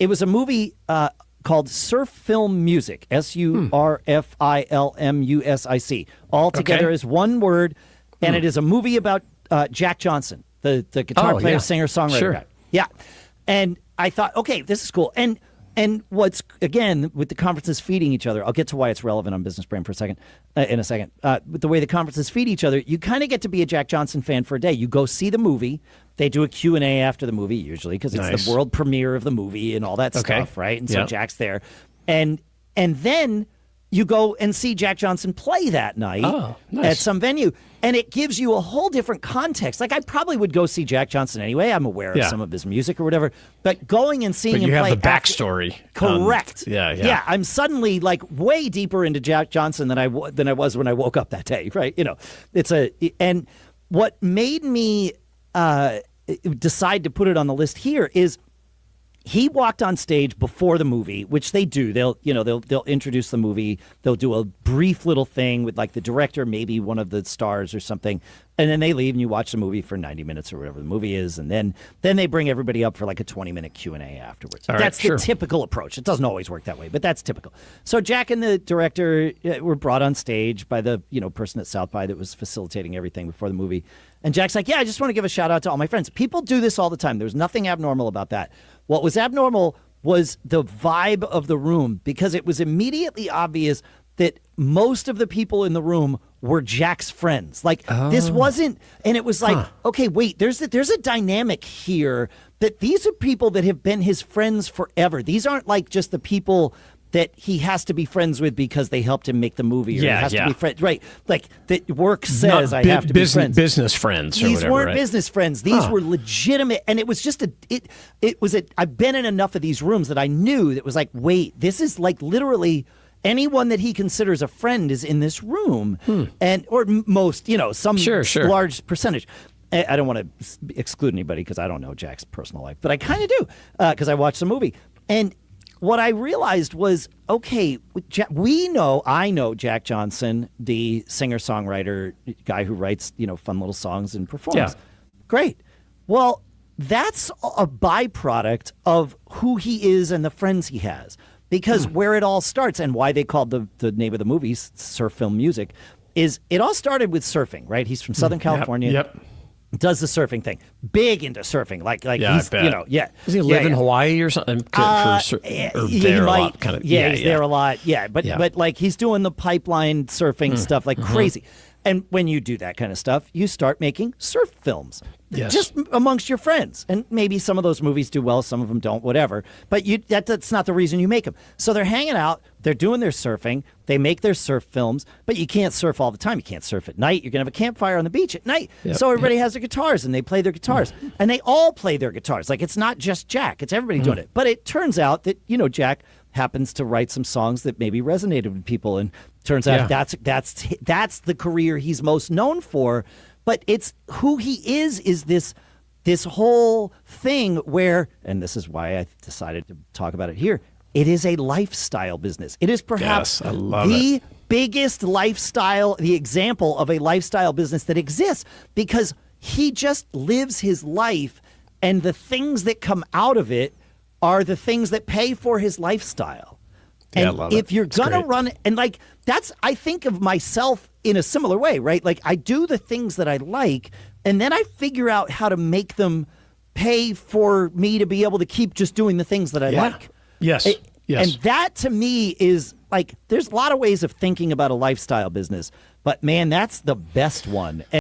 it was a movie called Surf Film Music, SURFILMUSIC, all together as one word, and it is a movie about Jack Johnson, the guitar player, singer, songwriter guy. Yeah, and I thought, okay, this is cool. And what's, again, with the conferences feeding each other, I'll get to why it's relevant on Business Brain for a second, in a second. With the way the conferences feed each other, you kind of get to be a Jack Johnson fan for a day. You go see the movie. They do a Q&A after the movie, usually, because it's the world premiere of the movie and all that stuff, right? And so Jack's there. And then you go and see Jack Johnson play that night at some venue. And it gives you a whole different context. Like, I probably would go see Jack Johnson anyway. I'm aware of some of his music or whatever. But going and seeing him play... you have the backstory. Correct. Yeah. I'm suddenly, like, way deeper into Jack Johnson than I was when I woke up that day, right? You know, and what made me decide to put it on the list here is he walked on stage before the movie, which they do. They'll introduce the movie. They'll do a brief little thing with like the director, maybe one of the stars or something, and then they leave and you watch the movie for 90 minutes or whatever the movie is, and then they bring everybody up for like a 20-minute Q&A afterwards. That's the typical approach. It doesn't always work that way, but that's typical. So Jack and the director were brought on stage by the person at South by that was facilitating everything before the movie. And Jack's like, I just want to give a shout out to all my friends. People do this all the time. There's nothing abnormal about that. What was abnormal was the vibe of the room, because it was immediately obvious that most of the people in the room were Jack's friends. Like, this wasn't, and it was like, okay, wait, there's a dynamic here that these are people that have been his friends forever. These aren't like just the people that he has to be friends with because they helped him make the movie, or he has to be friends, right? Like, that work says I have to be friends. Business friends, or These whatever, weren't business friends. These were legitimate, and it was just I've been in enough of these rooms that I knew that was like, wait, this is like literally anyone that he considers a friend is in this room, or most, some large percentage. I don't want to exclude anybody because I don't know Jack's personal life, but I kind of do because I watched the movie. And what I realized was, okay, I know Jack Johnson, the singer-songwriter guy who writes, fun little songs and performs. Yeah. Great. Well, that's a byproduct of who he is and the friends he has. Because where it all starts, and why they called the name of the movie Surf Film Music, is it all started with surfing, right? He's from Southern California. Yep. Does the surfing thing, big into surfing, like he's does he live in Hawaii or something? He's there a lot, but like he's doing the pipeline surfing stuff like crazy. And when you do that kind of stuff, you start making surf films just amongst your friends. And maybe some of those movies do well, some of them don't, whatever. But that's not the reason you make them. So they're hanging out, they're doing their surfing, they make their surf films, but you can't surf all the time. You can't surf at night. You're going to have a campfire on the beach at night. So everybody has their guitars and they play their guitars. And they all play their guitars. Like, it's not just Jack, it's everybody doing it. But it turns out that, Jack happens to write some songs that maybe resonated with people, and turns out that's the career he's most known for. But it's who he is this whole thing where, and this is why I decided to talk about it here, it is a lifestyle business. It is perhaps the biggest lifestyle, the example of a lifestyle business that exists, because he just lives his life, and the things that come out of it are the things that pay for his lifestyle. And I love if you're going to run it, and like, I think of myself in a similar way, right? Like, I do the things that I like, and then I figure out how to make them pay for me to be able to keep just doing the things that I like. Yes. And that to me is like, there's a lot of ways of thinking about a lifestyle business, but man, that's the best one.